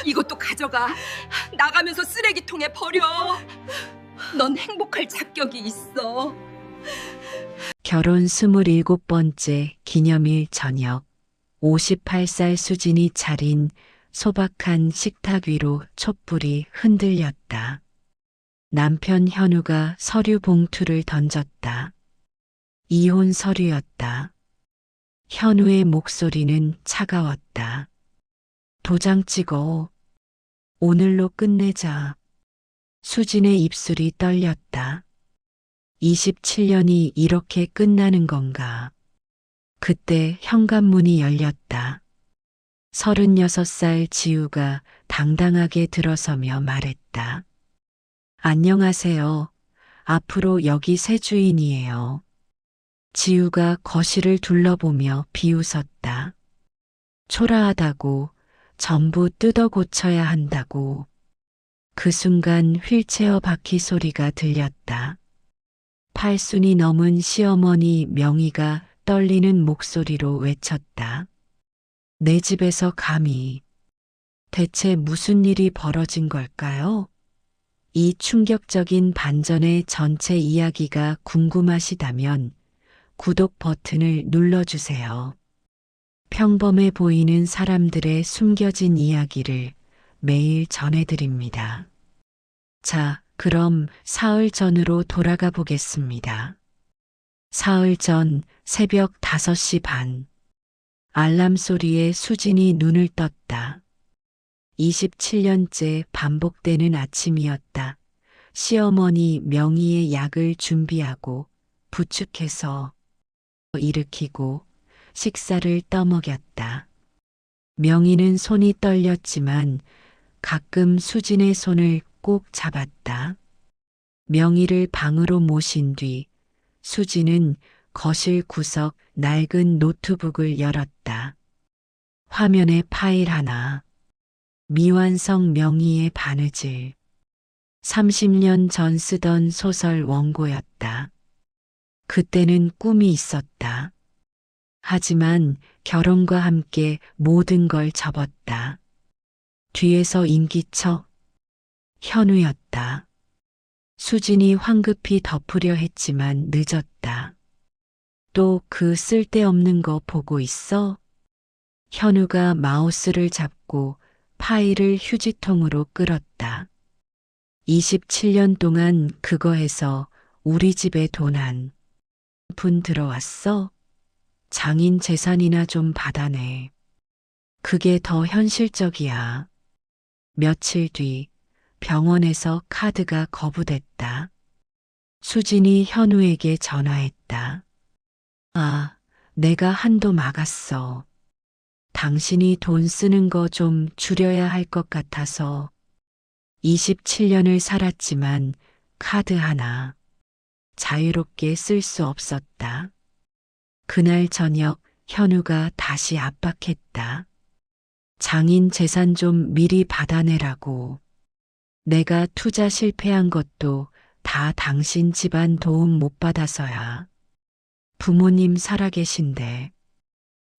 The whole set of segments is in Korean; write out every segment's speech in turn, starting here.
이것도 가져가. 나가면서 쓰레기통에 버려. 넌 행복할 자격이 있어. 결혼 27번째 기념일 저녁, 58살 수진이 차린 소박한 식탁 위로 촛불이 흔들렸다. 남편 현우가 서류 봉투를 던졌다. 이혼 서류였다. 현우의 목소리는 차가웠다. 도장 찍어. 오늘로 끝내자. 수진의 입술이 떨렸다. 27년이 이렇게 끝나는 건가? 그때 현관문이 열렸다. 36살 지우가 당당하게 들어서며 말했다. 안녕하세요. 앞으로 여기 새 주인이에요. 지우가 거실을 둘러보며 비웃었다. 초라하다고, 전부 뜯어 고쳐야 한다고. 그 순간 휠체어 바퀴 소리가 들렸다. 8순이 넘은 시어머니 명희가 떨리는 목소리로 외쳤다. 내 집에서 감히. 대체 무슨 일이 벌어진 걸까요? 이 충격적인 반전의 전체 이야기가 궁금하시다면 구독 버튼을 눌러주세요. 평범해 보이는 사람들의 숨겨진 이야기를 매일 전해드립니다. 자, 그럼 사흘 전으로 돌아가 보겠습니다. 사흘 전 새벽 5시 반. 알람 소리에 수진이 눈을 떴다. 27년째 반복되는 아침이었다. 시어머니 명의의 약을 준비하고 부축해서 일으키고 식사를 떠먹였다. 명희는 손이 떨렸지만 가끔 수진의 손을 꼭 잡았다. 명희를 방으로 모신 뒤 수진은 거실 구석 낡은 노트북을 열었다. 화면에 파일 하나. 미완성 명희의 바느질. 30년 전 쓰던 소설 원고였다. 그때는 꿈이 있었다. 하지만 결혼과 함께 모든 걸 접었다. 뒤에서 인기척. 현우였다. 수진이 황급히 덮으려 했지만 늦었다. 또 그 쓸데없는 거 보고 있어? 현우가 마우스를 잡고 파일을 휴지통으로 끌었다. 27년 동안 그거 해서 우리 집에 돈 한 푼 들어왔어? 장인 재산이나 좀 받아내. 그게 더 현실적이야. 며칠 뒤 병원에서 카드가 거부됐다. 수진이 현우에게 전화했다. 아, 내가 한도 막았어. 당신이 돈 쓰는 거 좀 줄여야 할 것 같아서. 27년을 살았지만 카드 하나 자유롭게 쓸 수 없었다. 그날 저녁 현우가 다시 압박했다. 장인 재산 좀 미리 받아내라고. 내가 투자 실패한 것도 다 당신 집안 도움 못 받아서야. 부모님 살아계신데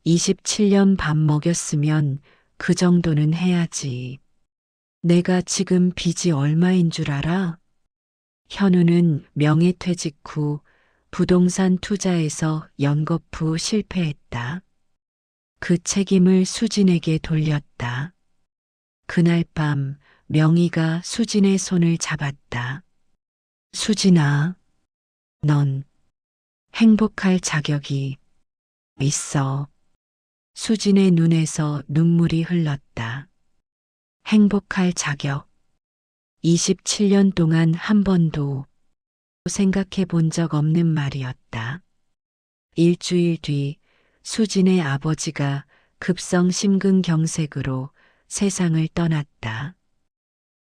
27년 밥 먹였으면 그 정도는 해야지. 내가 지금 빚이 얼마인 줄 알아? 현우는 명예퇴직 후 부동산 투자에서 연거푸 실패했다. 그 책임을 수진에게 돌렸다. 그날 밤 명희가 수진의 손을 잡았다. 수진아, 넌 행복할 자격이 있어. 수진의 눈에서 눈물이 흘렀다. 행복할 자격. 27년 동안 한 번도 생각해 본 적 없는 말이었다. 일주일 뒤 수진의 아버지가 급성 심근경색으로 세상을 떠났다.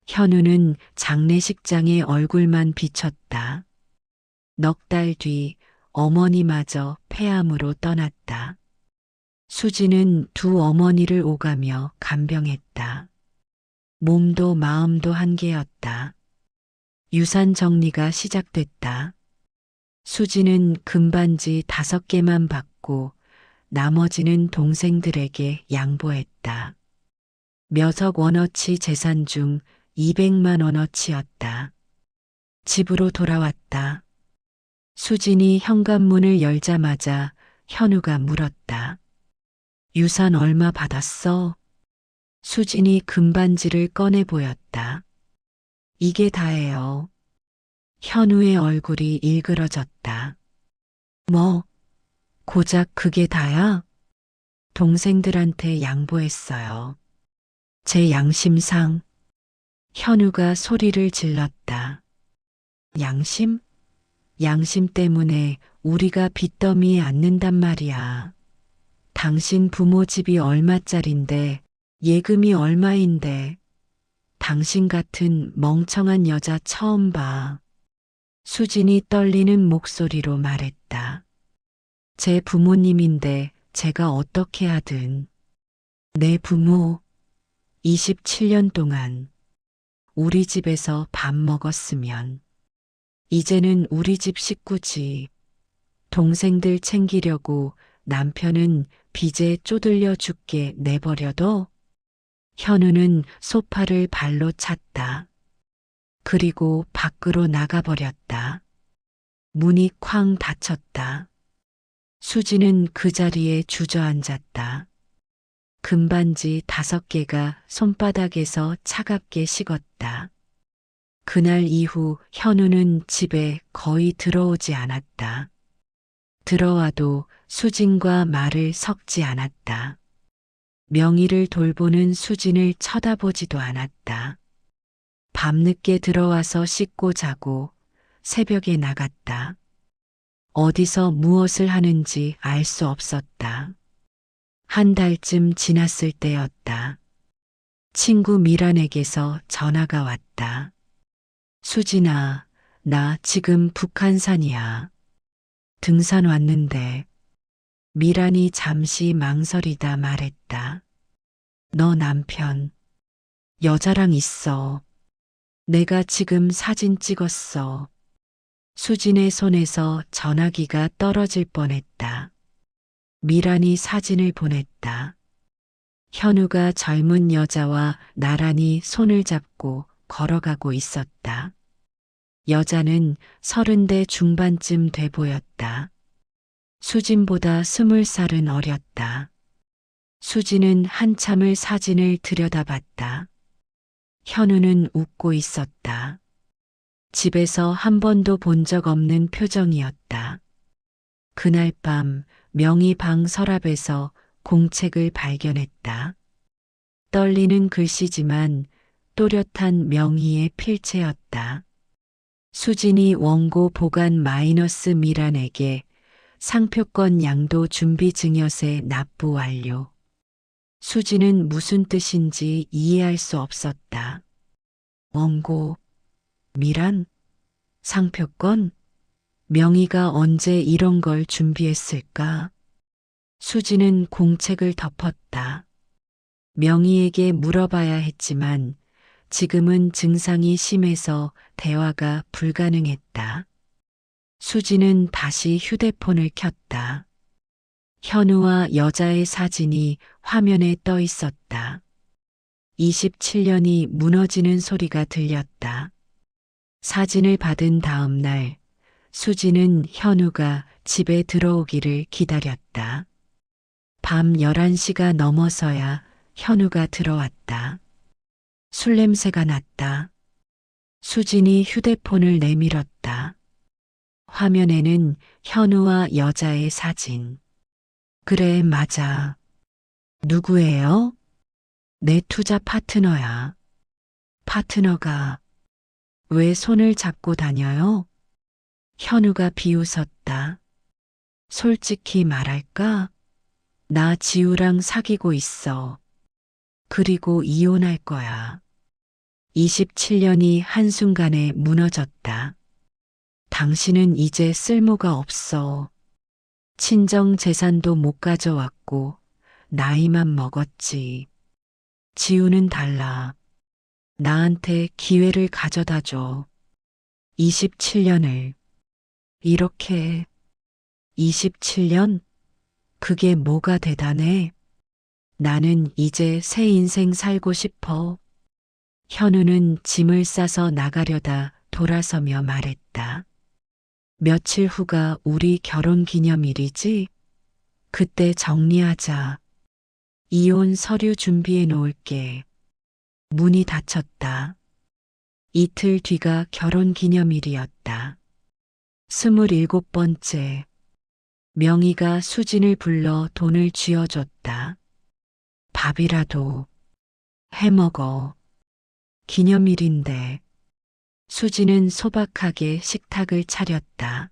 현우는 장례식장에 얼굴만 비쳤다. 넉 달 뒤 어머니마저 폐암으로 떠났다. 수진은 두 어머니를 오가며 간병했다. 몸도 마음도 한계였다. 유산 정리가 시작됐다. 수진은 금반지 5개만 받고 나머지는 동생들에게 양보했다. 몇억 원어치 재산 중 200만 원어치였다. 집으로 돌아왔다. 수진이 현관문을 열자마자 현우가 물었다. 유산 얼마 받았어? 수진이 금반지를 꺼내 보였다. 이게 다예요. 현우의 얼굴이 일그러졌다. 뭐, 고작 그게 다야? 동생들한테 양보했어요. 제 양심상. 현우가 소리를 질렀다. 양심? 양심 때문에 우리가 빚더미에 앉는단 말이야. 당신 부모 집이 얼마짜린데 예금이 얼마인데 당신 같은 멍청한 여자 처음 봐. 수진이 떨리는 목소리로 말했다. 제 부모님인데 제가 어떻게 하든. 내 부모 27년 동안 우리 집에서 밥 먹었으면 이제는 우리 집 식구지. 동생들 챙기려고 남편은 빚에 쪼들려 죽게 내버려둬? 현우는 소파를 발로 찼다. 그리고 밖으로 나가버렸다. 문이 쾅 닫혔다. 수지는 그 자리에 주저앉았다. 금반지 5개가 손바닥에서 차갑게 식었다. 그날 이후 현우는 집에 거의 들어오지 않았다. 들어와도 수진과 말을 섞지 않았다. 명희를 돌보는 수진을 쳐다보지도 않았다. 밤늦게 들어와서 씻고 자고 새벽에 나갔다. 어디서 무엇을 하는지 알 수 없었다. 한 달쯤 지났을 때였다. 친구 미란에게서 전화가 왔다. 수진아, 나 지금 북한산이야. 등산 왔는데. 미란이 잠시 망설이다 말했다. 너 남편, 여자랑 있어. 내가 지금 사진 찍었어. 수진의 손에서 전화기가 떨어질 뻔했다. 미란이 사진을 보냈다. 현우가 젊은 여자와 나란히 손을 잡고 걸어가고 있었다. 여자는 30대 중반쯤 돼 보였다. 수진보다 20살은 어렸다. 수진은 한참을 사진을 들여다봤다. 현우는 웃고 있었다. 집에서 한 번도 본 적 없는 표정이었다. 그날 밤 명희 방 서랍에서 공책을 발견했다. 떨리는 글씨지만 또렷한 명희의 필체였다. 수진이 원고 보관 마이너스 미란에게 상표권 양도 준비 증여세 납부 완료. 수진은 무슨 뜻인지 이해할 수 없었다. 원고, 미란, 상표권? 명희가 언제 이런 걸 준비했을까? 수진은 공책을 덮었다. 명희에게 물어봐야 했지만 지금은 증상이 심해서 대화가 불가능했다. 수진은 다시 휴대폰을 켰다. 현우와 여자의 사진이 화면에 떠 있었다. 27년이 무너지는 소리가 들렸다. 사진을 받은 다음 날 수진은 현우가 집에 들어오기를 기다렸다. 밤 11시가 넘어서야 현우가 들어왔다. 술 냄새가 났다. 수진이 휴대폰을 내밀었다. 화면에는 현우와 여자의 사진. 그래, 맞아. 누구예요? 내 투자 파트너야. 파트너가 왜 손을 잡고 다녀요? 현우가 비웃었다. 솔직히 말할까? 나 지우랑 사귀고 있어. 그리고 이혼할 거야. 27년이 한순간에 무너졌다. 당신은 이제 쓸모가 없어. 친정 재산도 못 가져왔고 나이만 먹었지. 지우는 달라. 나한테 기회를 가져다 줘. 27년을. 이렇게 27년? 그게 뭐가 대단해? 나는 이제 새 인생 살고 싶어. 현우는 짐을 싸서 나가려다 돌아서며 말했다. 며칠 후가 우리 결혼 기념일이지? 그때 정리하자. 이혼 서류 준비해 놓을게. 문이 닫혔다. 이틀 뒤가 결혼 기념일이었다. 27번째. 명희가 수진을 불러 돈을 쥐어줬다. 밥이라도 해먹어. 기념일인데. 수진은 소박하게 식탁을 차렸다.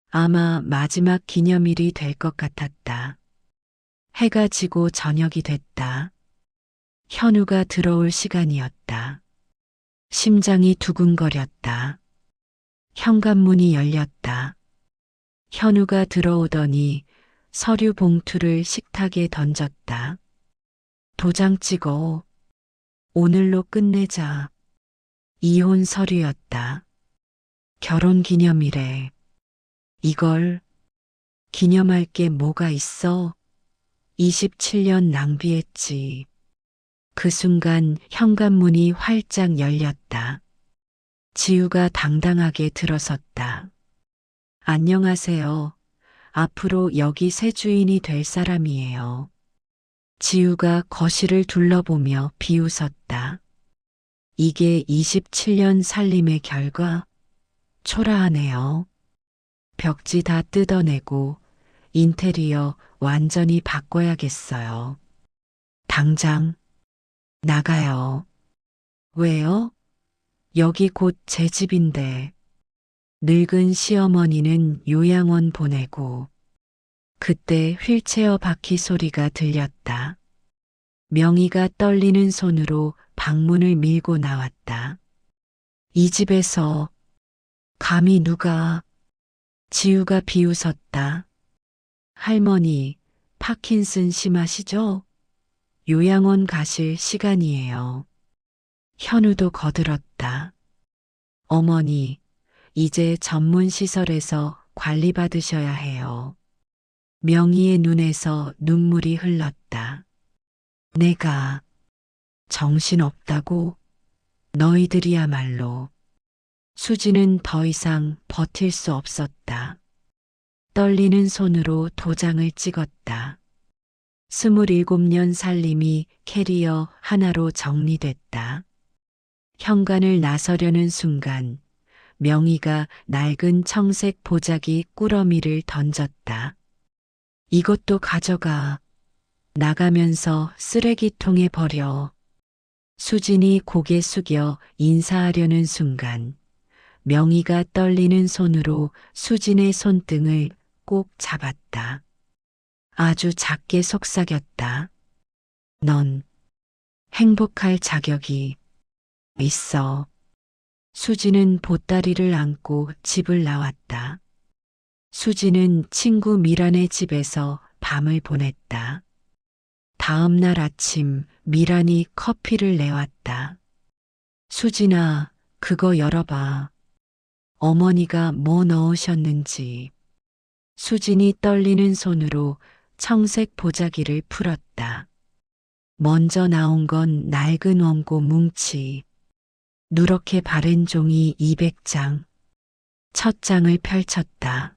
아마 마지막 기념일이 될 것 같았다. 해가 지고 저녁이 됐다. 현우가 들어올 시간이었다. 심장이 두근거렸다. 현관문이 열렸다. 현우가 들어오더니 서류 봉투를 식탁에 던졌다. 도장 찍어. 오늘로 끝내자. 이혼 서류였다. 결혼 기념일에. 이걸 기념할 게 뭐가 있어? 27년 낭비했지. 그 순간 현관문이 활짝 열렸다. 지우가 당당하게 들어섰다. 안녕하세요. 앞으로 여기 새 주인이 될 사람이에요. 지우가 거실을 둘러보며 비웃었다. 이게 27년 살림의 결과? 초라하네요. 벽지 다 뜯어내고 인테리어 완전히 바꿔야겠어요. 당장 나가요. 왜요? 여기 곧 제 집인데. 늙은 시어머니는 요양원 보내고 그때 휠체어 바퀴 소리가 들렸다. 명희가 떨리는 손으로 방문을 밀고 나왔다. 이 집에서 감히 누가? 지우가 비웃었다. 할머니, 파킨슨 심하시죠? 요양원 가실 시간이에요. 현우도 거들었다. 어머니, 이제 전문 시설에서 관리받으셔야 해요. 명희의 눈에서 눈물이 흘렀다. 내가 정신없다고? 너희들이야말로. 수지는 더 이상 버틸 수 없었다. 떨리는 손으로 도장을 찍었다. 27년 살림이 캐리어 하나로 정리됐다. 현관을 나서려는 순간 명희가 낡은 청색 보자기 꾸러미를 던졌다. 이것도 가져가. 나가면서 쓰레기통에 버려. 수진이 고개 숙여 인사하려는 순간 명희가 떨리는 손으로 수진의 손등을 꼭 잡았다. 아주 작게 속삭였다. 넌 행복할 자격이 있어. 수진은 보따리를 안고 집을 나왔다. 수진은 친구 미란의 집에서 밤을 보냈다. 다음 날 아침 미란이 커피를 내왔다. 수진아, 그거 열어봐. 어머니가 뭐 넣으셨는지. 수진이 떨리는 손으로 청색 보자기를 풀었다. 먼저 나온 건 낡은 원고 뭉치. 누렇게 바른 종이 200장. 첫 장을 펼쳤다.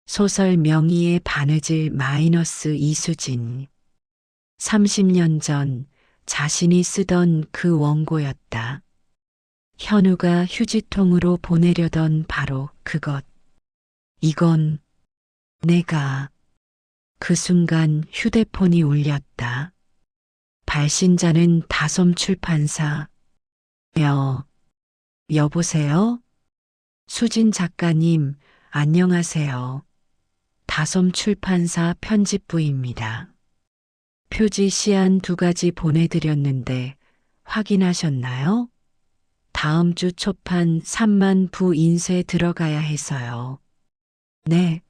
소설 명희의 바느질 마이너스 이수진. 30년 전 자신이 쓰던 그 원고였다. 현우가 휴지통으로 보내려던 바로 그것. 이건 내가. 그 순간 휴대폰이 울렸다. 발신자는 다솜 출판사. 여보세요? 수진 작가님, 안녕하세요. 다솜 출판사 편집부입니다. 표지 시안 2가지 보내드렸는데 확인하셨나요? 다음 주 초판 3만 부 인쇄 들어가야 해서요. 네.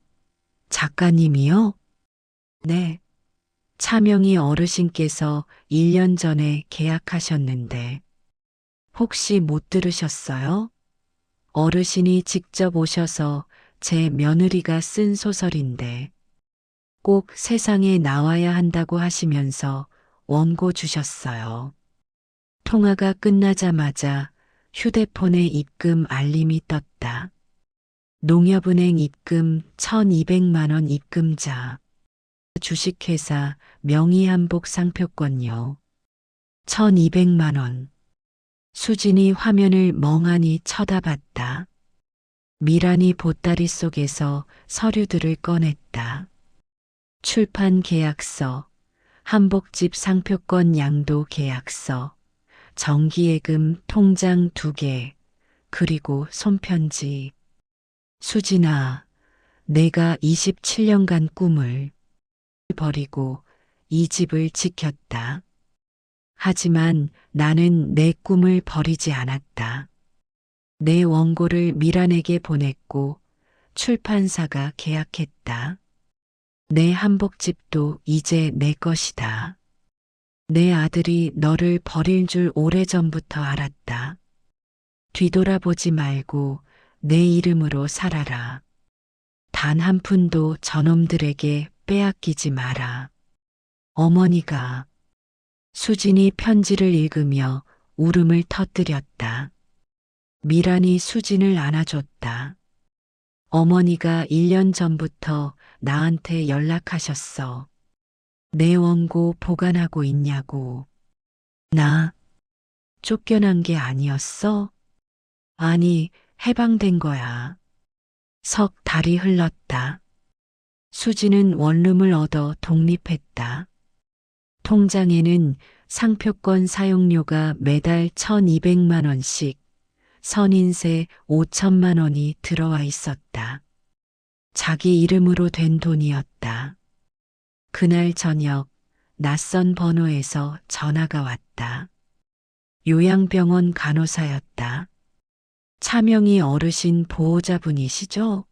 작가님이요? 네. 차명희 어르신께서 1년 전에 계약하셨는데 혹시 못 들으셨어요? 어르신이 직접 오셔서 제 며느리가 쓴 소설인데 꼭 세상에 나와야 한다고 하시면서 원고 주셨어요. 통화가 끝나자마자 휴대폰에 입금 알림이 떴다. 농협은행 입금 1,200만 원 입금자. 주식회사 명의한복 상표권요. 1,200만 원. 수진이 화면을 멍하니 쳐다봤다. 미란이 보따리 속에서 서류들을 꺼냈다. 출판 계약서, 한복집 상표권 양도 계약서, 정기예금 통장 2개, 그리고 손편지. 수진아, 내가 27년간 꿈을 버리고 이 집을 지켰다. 하지만 나는 내 꿈을 버리지 않았다. 내 원고를 미란에게 보냈고 출판사가 계약했다. 내 한복집도 이제 내 것이다. 내 아들이 너를 버릴 줄 오래전부터 알았다. 뒤돌아보지 말고 내 이름으로 살아라. 단 한 푼도 저놈들에게 빼앗기지 마라. 어머니가. 수진이 편지를 읽으며 울음을 터뜨렸다. 미란이 수진을 안아줬다. 어머니가 1년 전부터 나한테 연락하셨어. 내 원고 보관하고 있냐고. 나 쫓겨난 게 아니었어? 아니, 해방된 거야. 석 달이 흘렀다. 수지는 원룸을 얻어 독립했다. 통장에는 상표권 사용료가 매달 1,200만 원씩, 선인세 5천만 원이 들어와 있었다. 자기 이름으로 된 돈이었다. 그날 저녁 낯선 번호에서 전화가 왔다. 요양병원 간호사였다. 차명희 어르신 보호자분이시죠?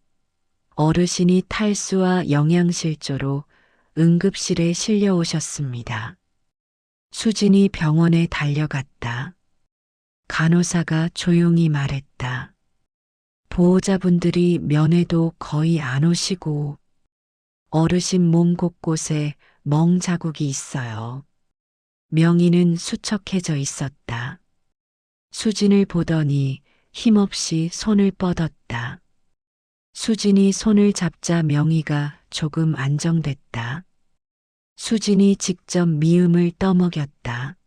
어르신이 탈수와 영양실조로 응급실에 실려오셨습니다. 수진이 병원에 달려갔다. 간호사가 조용히 말했다. 보호자분들이 면회도 거의 안 오시고 어르신 몸 곳곳에 멍 자국이 있어요. 명희는 수척해져 있었다. 수진을 보더니 힘없이 손을 뻗었다. 수진이 손을 잡자 명희가 조금 안정됐다. 수진이 직접 미음을 떠먹였다.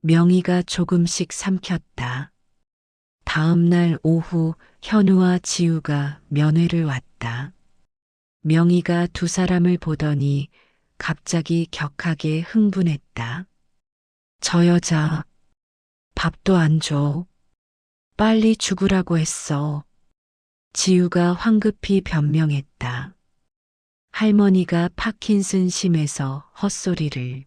명희가 조금씩 삼켰다. 다음 날 오후 현우와 지우가 면회를 왔다. 명희가 두 사람을 보더니 갑자기 격하게 흥분했다. 저 여자 밥도 안 줘. 빨리 죽으라고 했어. 지우가 황급히 변명했다. 할머니가 파킨슨 심해서 헛소리를.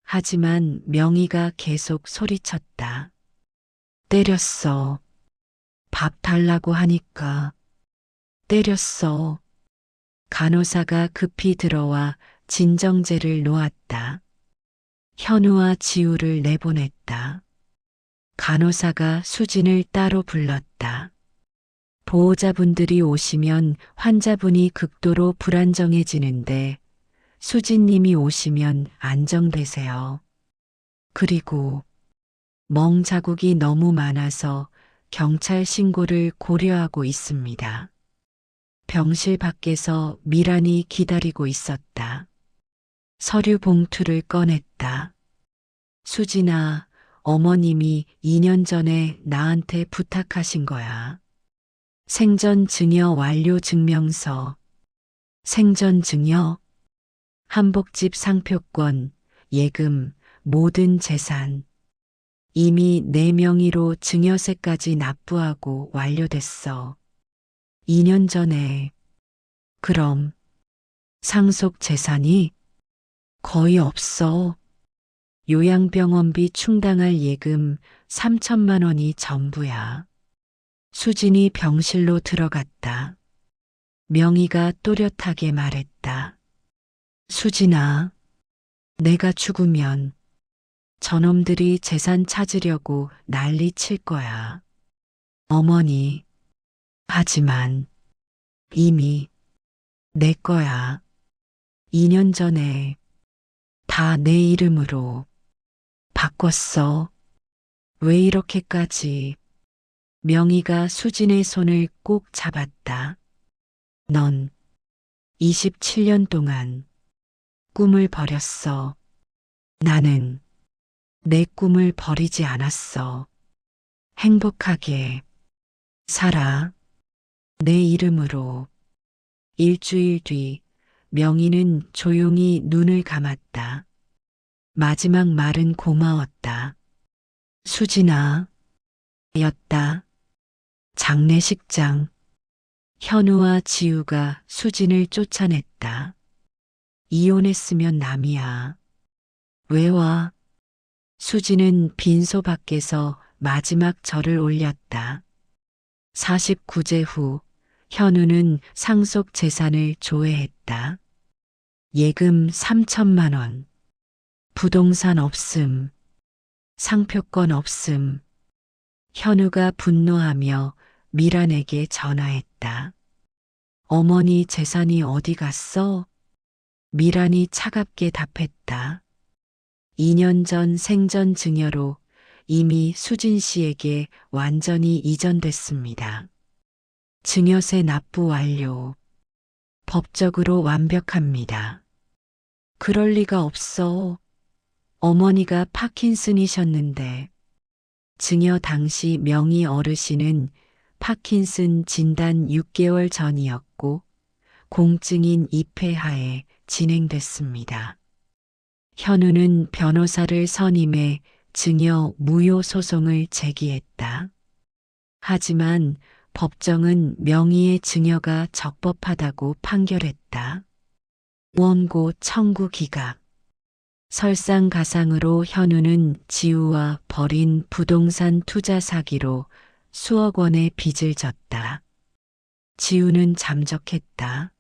하지만 명희가 계속 소리쳤다. 때렸어. 밥 달라고 하니까. 때렸어. 간호사가 급히 들어와 진정제를 놓았다. 현우와 지우를 내보냈다. 간호사가 수진을 따로 불렀다. 보호자분들이 오시면 환자분이 극도로 불안정해지는데 수진님이 오시면 안정되세요. 그리고 멍 자국이 너무 많아서 경찰 신고를 고려하고 있습니다. 병실 밖에서 미란이 기다리고 있었다. 서류 봉투를 꺼냈다. 수진아, 어머님이 2년 전에 나한테 부탁하신 거야. 생전 증여 완료 증명서. 생전 증여? 한복집 상표권, 예금, 모든 재산. 이미 내 명의로 증여세까지 납부하고 완료됐어. 2년 전에. 그럼 상속 재산이 거의 없어. 요양병원비 충당할 예금 3천만 원이 전부야. 수진이 병실로 들어갔다. 명희가 또렷하게 말했다. 수진아, 내가 죽으면 저놈들이 재산 찾으려고 난리 칠 거야. 어머니, 하지만 이미 내 거야. 2년 전에 다 내 이름으로 바꿨어. 왜 이렇게까지? 명희가 수진의 손을 꼭 잡았다. 넌 27년 동안 꿈을 버렸어. 나는 내 꿈을 버리지 않았어. 행복하게 살아. 내 이름으로. 일주일 뒤 명희는 조용히 눈을 감았다. 마지막 말은 고마웠다. 수진아. 였다. 장례식장. 현우와 지우가 수진을 쫓아냈다. 이혼했으면 남이야. 왜 와? 수진은 빈소 밖에서 마지막 절을 올렸다. 49제 후 현우는 상속 재산을 조회했다. 예금 3천만 원. 부동산 없음. 상표권 없음. 현우가 분노하며 미란에게 전화했다. 어머니 재산이 어디 갔어? 미란이 차갑게 답했다. 2년 전 생전 증여로 이미 수진 씨에게 완전히 이전됐습니다. 증여세 납부 완료. 법적으로 완벽합니다. 그럴 리가 없어. 어머니가 파킨슨이셨는데. 증여 당시 명희 어르신은 파킨슨 진단 6개월 전이었고 공증인 입회하에 진행됐습니다. 현우는 변호사를 선임해 증여 무효 소송을 제기했다. 하지만 법정은 명희의 증여가 적법하다고 판결했다. 원고 청구 기각. 설상가상으로 현우는 지우와 벌인 부동산 투자 사기로 수억 원의 빚을 졌다. 지우는 잠적했다.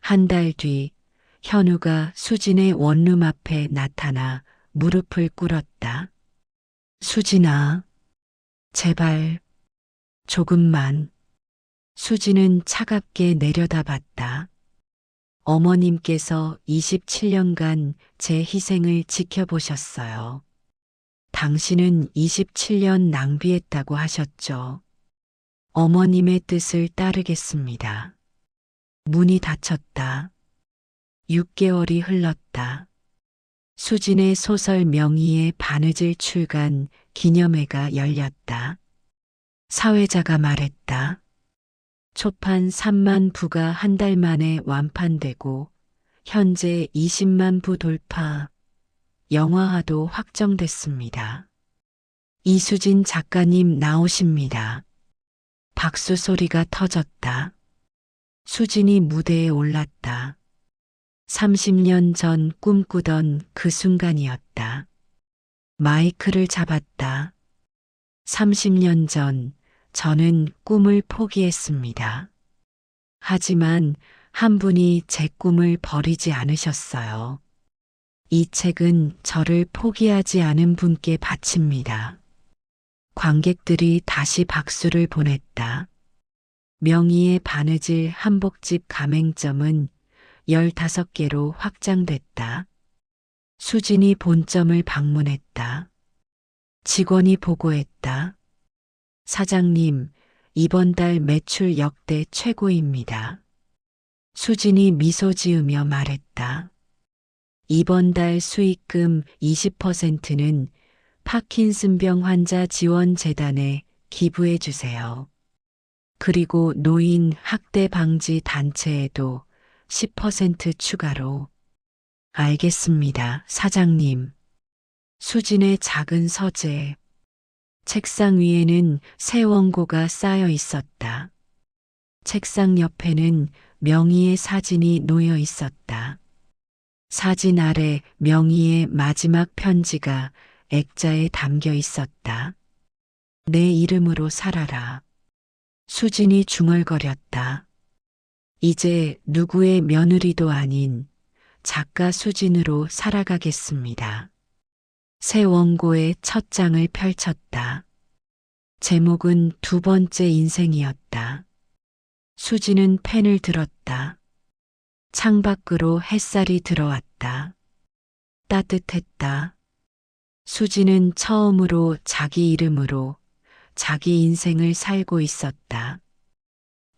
한 달 뒤 현우가 수진의 원룸 앞에 나타나 무릎을 꿇었다. 수진아, 제발, 조금만. 수진은 차갑게 내려다봤다. 어머님께서 27년간 제 희생을 지켜보셨어요. 당신은 27년 낭비했다고 하셨죠. 어머님의 뜻을 따르겠습니다. 문이 닫혔다. 6개월이 흘렀다. 수진의 소설 명희의 바느질 출간 기념회가 열렸다. 사회자가 말했다. 초판 3만 부가 한 달 만에 완판되고 현재 20만 부 돌파, 영화화도 확정됐습니다. 이수진 작가님 나오십니다. 박수 소리가 터졌다. 수진이 무대에 올랐다. 30년 전 꿈꾸던 그 순간이었다. 마이크를 잡았다. 30년 전 저는 꿈을 포기했습니다. 하지만 한 분이 제 꿈을 버리지 않으셨어요. 이 책은 저를 포기하지 않은 분께 바칩니다. 관객들이 다시 박수를 보냈다. 명희의 바느질 한복집 가맹점은 15개로 확장됐다. 수진이 본점을 방문했다. 직원이 보고했다. 사장님, 이번 달 매출 역대 최고입니다. 수진이 미소 지으며 말했다. 이번 달 수익금 20%는 파킨슨병 환자 지원 재단에 기부해 주세요. 그리고 노인 학대 방지 단체에도 10% 추가로. 알겠습니다, 사장님. 수진의 작은 서재. 책상 위에는 새 원고가 쌓여 있었다. 책상 옆에는 명희의 사진이 놓여 있었다. 사진 아래 명희의 마지막 편지가 액자에 담겨 있었다. 내 이름으로 살아라. 수진이 중얼거렸다. 이제 누구의 며느리도 아닌 작가 수진으로 살아가겠습니다. 새 원고의 첫 장을 펼쳤다. 제목은 두 번째 인생이었다. 수진은 펜을 들었다. 창밖으로 햇살이 들어왔다. 따뜻했다. 수지는 처음으로 자기 이름으로 자기 인생을 살고 있었다.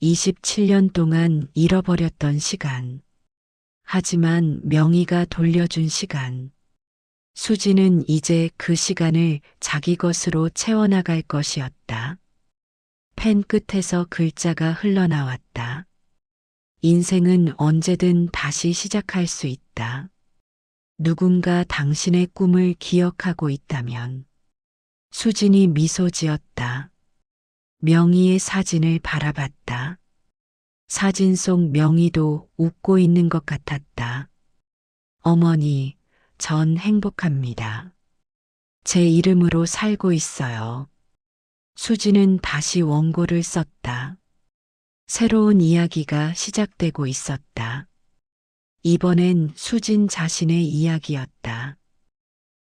27년 동안 잃어버렸던 시간. 하지만 명희가 돌려준 시간. 수지는 이제 그 시간을 자기 것으로 채워나갈 것이었다. 펜 끝에서 글자가 흘러나왔다. 인생은 언제든 다시 시작할 수 있다. 누군가 당신의 꿈을 기억하고 있다면. 수진이 미소 지었다. 명희의 사진을 바라봤다. 사진 속 명희도 웃고 있는 것 같았다. 어머니, 전 행복합니다. 제 이름으로 살고 있어요. 수지는 다시 원고를 썼다. 새로운 이야기가 시작되고 있었다. 이번엔 수진 자신의 이야기였다.